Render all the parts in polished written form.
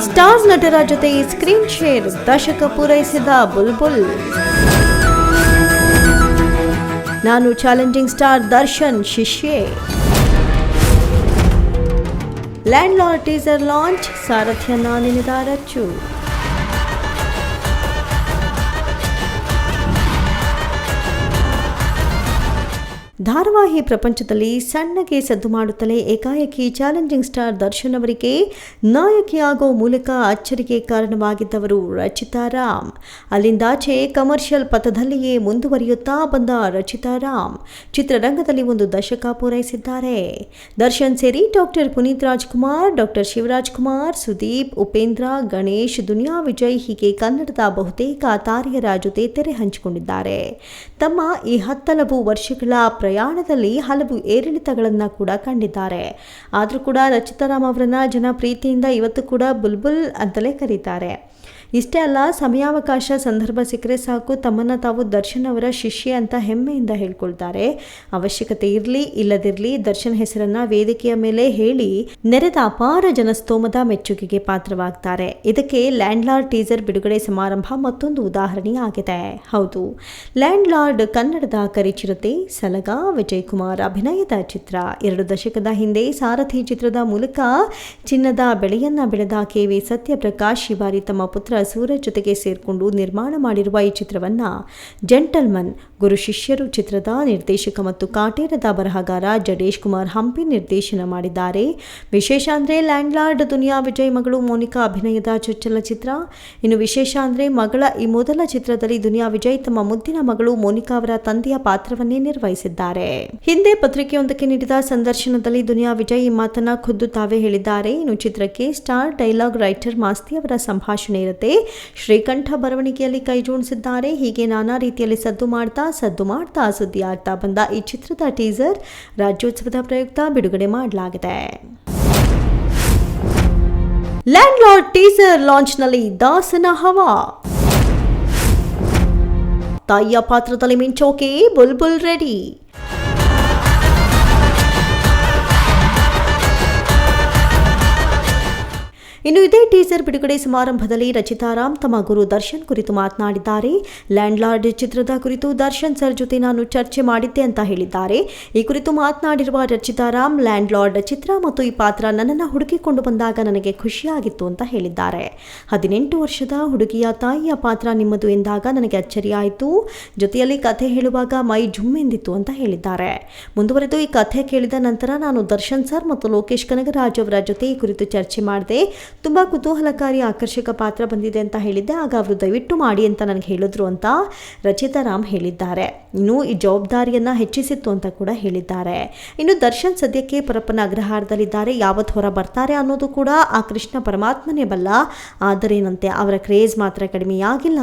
Star ನಟರ ಜೊತೆ screen share ದಶಕ ಪೂರೈಸಿದ ಬುಲ್ಬುಲ್. ನಾನು ಚಾಲೆಂಜಿಂಗ್ ಸ್ಟಾರ್ ದರ್ಶನ್ ಶಿಷ್ಯೆ. ಲ್ಯಾಂಡ್ ಲಾರ್ಡ್ ಟೀಸರ್ ಲಾಂಚ್, ಸಾರಥ್ಯನ ನೆನೆದ ರಚ್ಚು. ಧಾರಾವಾಹಿ ಪ್ರಪಂಚದಲ್ಲಿ ಸಣ್ಣಗೆ ಸದ್ದು ಮಾಡುತ್ತಲೇ ಏಕಾಏಕಿ ಚಾಲೆಂಜಿಂಗ್ ಸ್ಟಾರ್ ದರ್ಶನ್ ಅವರಿಗೆ ನಾಯಕಿಯಾಗೋ ಮೂಲಕ ಅಚ್ಚರಿಗೆ ಕಾರಣವಾಗಿದ್ದವರು ರಚಿತಾ ರಾಮ್. ಅಲ್ಲಿಂದಾಚೆ ಕಮರ್ಷಿಯಲ್ ಪಥದಲ್ಲಿಯೇ ಮುಂದುವರಿಯುತ್ತಾ ಬಂದ ರಚಿತಾ ರಾಮ್ ಚಿತ್ರರಂಗದಲ್ಲಿ ಒಂದು ದಶಕ ಪೂರೈಸಿದ್ದಾರೆ. ದರ್ಶನ್ ಸೇರಿ ಡಾಕ್ಟರ್ ಪುನೀತ್ ರಾಜ್ಕುಮಾರ್, ಡಾಕ್ಟರ್ ಶಿವರಾಜ್ ಕುಮಾರ್, ಸುದೀಪ್, ಉಪೇಂದ್ರ, ಗಣೇಶ್, ದುನಿಯಾ ವಿಜಯ್ ಹೀಗೆ ಕನ್ನಡದ ಬಹುತೇಕ ತಾರೆಯರ ಜೊತೆ ತೆರೆ ಹಂಚಿಕೊಂಡಿದ್ದಾರೆ. ತಮ್ಮ ಈ 10 ವರ್ಷಗಳ ಪ್ರಯಾಣದಲ್ಲಿ ಹಲವು ಏರಿಳಿತಗಳನ್ನು ಕೂಡ ಕಂಡಿದ್ದಾರೆ. ಆದರೂ ಕೂಡ ರಚಿತಾ ರಾಮ್ ಅವರನ್ನ ಜನ ಪ್ರೀತಿಯಿಂದ ಇವತ್ತು ಕೂಡ ಬುಲ್ಬುಲ್ ಅಂತಲೇ ಕರೀತಾರೆ. ಇಷ್ಟೇ ಅಲ್ಲ, ಸಮಯಾವಕಾಶ ಸಂದರ್ಭ ಸಿಕ್ಕರೆ ಸಾಕು ತಮ್ಮನ್ನು ತಾವು ದರ್ಶನ್ ಅವರ ಶಿಷ್ಯೆ ಅಂತ ಹೆಮ್ಮೆಯಿಂದ ಹೇಳ್ಕೊಳ್ತಾರೆ. ಅವಶ್ಯಕತೆ ಇರಲಿ ಇಲ್ಲದಿರಲಿ ದರ್ಶನ್ ಹೆಸರನ್ನ ವೇದಿಕೆಯ ಮೇಲೆ ಹೇಳಿ ನೆರೆದ ಅಪಾರ ಜನಸ್ತೋಮದ ಮೆಚ್ಚುಗೆಗೆ ಪಾತ್ರವಾಗ್ತಾರೆ. ಇದಕ್ಕೆ ಲ್ಯಾಂಡ್ ಲಾರ್ಡ್ ಟೀಸರ್ ಬಿಡುಗಡೆ ಸಮಾರಂಭ ಮತ್ತೊಂದು ಉದಾಹರಣೆಯಾಗಿದೆ. ಹೌದು, ಲ್ಯಾಂಡ್ ಲಾರ್ಡ್ ಕನ್ನಡದ ಕರಿಚಿರತೆ ಸಲಗ ವಿಜಯ್ ಕುಮಾರ್ ಅಭಿನಯದ ಚಿತ್ರ. 2 ದಶಕದ ಹಿಂದೆ ಸಾರಥಿ ಚಿತ್ರದ ಮೂಲಕ ಚಿನ್ನದ ಬೆಳೆಯನ್ನ ಬೆಳೆದ ಕೆ.ವಿ. ಸತ್ಯಪ್ರಕಾಶ್ ಈ ಬಾರಿ ತಮ್ಮ ಪುತ್ರ ಸೂರಜ್ ಜೊತೆಗೆ ಸೇರ್ಕೊಂಡು ನಿರ್ಮಾಣ ಮಾಡಿರುವ ಈ ಚಿತ್ರವನ್ನ ಜೆಂಟಲ್ಮನ್ ಗುರು ಶಿಷ್ಯರು ಚಿತ್ರದ ನಿರ್ದೇಶಕ ಮತ್ತು ಕಾಟೇರದ ಬರಹಗಾರ ಜಡೇಶ್ ಕುಮಾರ್ ಹಂಪಿ ನಿರ್ದೇಶನ ಮಾಡಿದ್ದಾರೆ. ವಿಶೇಷ ಅಂದ್ರೆ ಲ್ಯಾಂಡ್ ಲಾರ್ಡ್ ದುನಿಯಾ ವಿಜಯ್ ಮಗಳು ಮೋನಿಕಾ ಅಭಿನಯದ ಚೊಚ್ಚಲ ಚಿತ್ರ. ಇನ್ನು ವಿಶೇಷ ಅಂದ್ರೆ ಮಗಳ ಈ ಮೊದಲ ಚಿತ್ರದಲ್ಲಿ ದುನಿಯಾ ವಿಜಯ್ ತಮ್ಮ ಮುದ್ದಿನ ಮಗಳು ಮೋನಿಕಾ ಅವರ ತಂದೆಯ ಪಾತ್ರವನ್ನೇ ನಿರ್ವಹಿಸಿದ್ದಾರೆ. ಹಿಂದೆ ಪತ್ರಿಕೆಯೊಂದಕ್ಕೆ ನೀಡಿದ ಸಂದರ್ಶನದಲ್ಲಿ ದುನಿಯಾ ವಿಜಯ್ ಈ ಮಾತನ್ನ ಖುದ್ದು ತಾವೇ ಹೇಳಿದ್ದಾರೆ. ಇನ್ನು ಚಿತ್ರಕ್ಕೆ ಸ್ಟಾರ್ ಡೈಲಾಗ್ ರೈಟರ್ ಮಾಸ್ತಿ ಅವರ ಸಂಭಾಷಣೆ ಇರುತ್ತೆ. ಶ್ರೀಕಂಠ ಬರವಣಿಗೆಯಲ್ಲಿ ಕೈ ಜೋಡಿಸಿದ್ದಾರೆ. ಹೀಗೆ ನಾನಾ ರೀತಿಯಲ್ಲಿ ಸದ್ದು ಮಾಡ್ತಾ ಸುದ್ದಿ ಆಗ್ತಾ ಬಂದ ಈ ಚಿತ್ರದ ಟೀಸರ್ ರಾಜ್ಯೋತ್ಸವದ ಪ್ರಯುಕ್ತ ಬಿಡುಗಡೆ ಮಾಡಲಾಗಿದೆ. ಲ್ಯಾಂಡ್ ಲಾರ್ಡ್ ಟೀಸರ್ ಲಾಂಚ್ನಲ್ಲಿ ದಾಸನ ಹವಾ. ತಾಯಿಯ ಪಾತ್ರದಲ್ಲಿ ಮಿಂಚೋಕೆ ಬುಲ್ಬುಲ್ ರೆಡಿ. ಇನ್ನು ಇದೇ ಟೀಸರ್ ಬಿಡುಗಡೆ ಸಮಾರಂಭದಲ್ಲಿ ರಚಿತಾ ರಾಮ್ ತಮ್ಮ ಗುರು ದರ್ಶನ್ ಕುರಿತು ಮಾತನಾಡಿದ್ದಾರೆ. ಲ್ಯಾಂಡ್ ಲಾರ್ಡ್ ಚಿತ್ರದ ಕುರಿತು ದರ್ಶನ್ ಸರ್ ಜೊತೆ ನಾನು ಚರ್ಚೆ ಮಾಡಿದ್ದೆ ಅಂತ ಹೇಳಿದ್ದಾರೆ. ಈ ಕುರಿತು ಮಾತನಾಡಿರುವ ರಚಿತಾ ರಾಮ್, ಲ್ಯಾಂಡ್ ಲಾರ್ಡ್ ಚಿತ್ರ ಮತ್ತು ಈ ಪಾತ್ರ ನನ್ನನ್ನು ಹುಡುಕಿಕೊಂಡು ಬಂದಾಗ ನನಗೆ ಖುಷಿಯಾಗಿತ್ತು ಅಂತ ಹೇಳಿದ್ದಾರೆ. 18 ವರ್ಷದ ಹುಡುಗಿಯ ತಾಯಿಯ ಪಾತ್ರ ನಿಮ್ಮದು ಎಂದಾಗ ನನಗೆ ಅಚ್ಚರಿಯಾಯಿತು. ಜೊತೆಯಲ್ಲಿ ಕಥೆ ಹೇಳುವಾಗ ಮೈ ಜುಮ್ ಎಂದಿತ್ತು ಅಂತ ಹೇಳಿದ್ದಾರೆ. ಮುಂದುವರೆದು ಈ ಕಥೆ ಕೇಳಿದ ನಂತರ ನಾನು ದರ್ಶನ್ ಸರ್ ಮತ್ತು ಲೋಕೇಶ್ ಕನಗರಾಜ್ ಅವರ ಜೊತೆ ಈ ಕುರಿತು ಚರ್ಚೆ ಮಾಡಿದೆ. ತುಂಬಾ ಕುತೂಹಲಕಾರಿ ಆಕರ್ಷಕ ಪಾತ್ರ ಬಂದಿದೆ ಅಂತ ಹೇಳಿದ್ದೆ. ಆಗ ಅವರು ದಯವಿಟ್ಟು ಮಾಡಿ ಅಂತ ನನಗೆ ಹೇಳಿದ್ರು ಅಂತ ರಚಿತಾ ರಾಮ್ ಹೇಳಿದ್ದಾರೆ. ಇನ್ನು ಈ ಜವಾಬ್ದಾರಿಯನ್ನ ಹೆಚ್ಚಿಸಿತ್ತು ಅಂತ ಕೂಡ ಹೇಳಿದ್ದಾರೆ. ಇನ್ನು ದರ್ಶನ್ ಸದ್ಯಕ್ಕೆ ಪರಪ್ಪನ ಅಗ್ರಹಾರದಲ್ಲಿದ್ದಾರೆ. ಯಾವತ್ತು ಹೊರ ಬರ್ತಾರೆ ಅನ್ನೋದು ಕೂಡ ಆ ಕೃಷ್ಣ ಪರಮಾತ್ಮನೇ ಬಲ್ಲ. ಆದರೇನಂತೆ ಅವರ ಕ್ರೇಜ್ ಮಾತ್ರ ಕಡಿಮೆಯಾಗಿಲ್ಲ.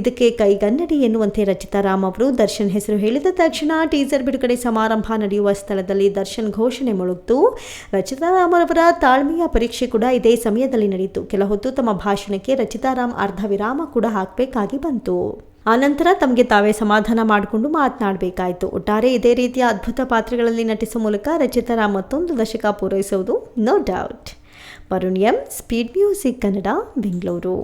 ಇದಕ್ಕೆ ಕೈಗನ್ನಡಿ ಎನ್ನುವಂತೆ ರಚಿತಾ ರಾಮ್ ಅವರು ದರ್ಶನ್ ಹೆಸರು ಹೇಳಿದ ತಕ್ಷಣ ಟೀಸರ್ ಬಿಡುಗಡೆ ಸಮಾರಂಭ ನಡೆಯುವ ಸ್ಥಳದಲ್ಲಿ ದರ್ಶನ್ ಘೋಷಣೆ ಮೊಳಗಿತು. ರಚಿತಾ ರಾಮ್ ಅವರ ತಾಳ್ಮೆಯ ಪರೀಕ್ಷೆ ಕೂಡ ಇದೇ ಸಮಯದಲ್ಲಿ ನಡೆಯಿತು. ಕೆಲ ಹೊತ್ತು ತಮ್ಮ ಭಾಷಣಕ್ಕೆ ರಚಿತಾ ರಾಮ್ ಅರ್ಧ ವಿರಾಮ ಕೂಡ ಹಾಕಬೇಕಾಗಿ ಬಂತು. ಆನಂತರ ತಮಗೆ ತಾವೇ ಸಮಾಧಾನ ಮಾಡಿಕೊಂಡು ಮಾತನಾಡಬೇಕಾಯಿತು. ಒಟ್ಟಾರೆ ಇದೇ ರೀತಿಯ ಅದ್ಭುತ ಪಾತ್ರಗಳಲ್ಲಿ ನಟಿಸುವ ಮೂಲಕ ರಚಿತಾ ರಾಮ್ ಮತ್ತೊಂದು ದಶಕ ಪೂರೈಸುವುದು no doubt. Varun M, speed music Kannada, Bengaluru.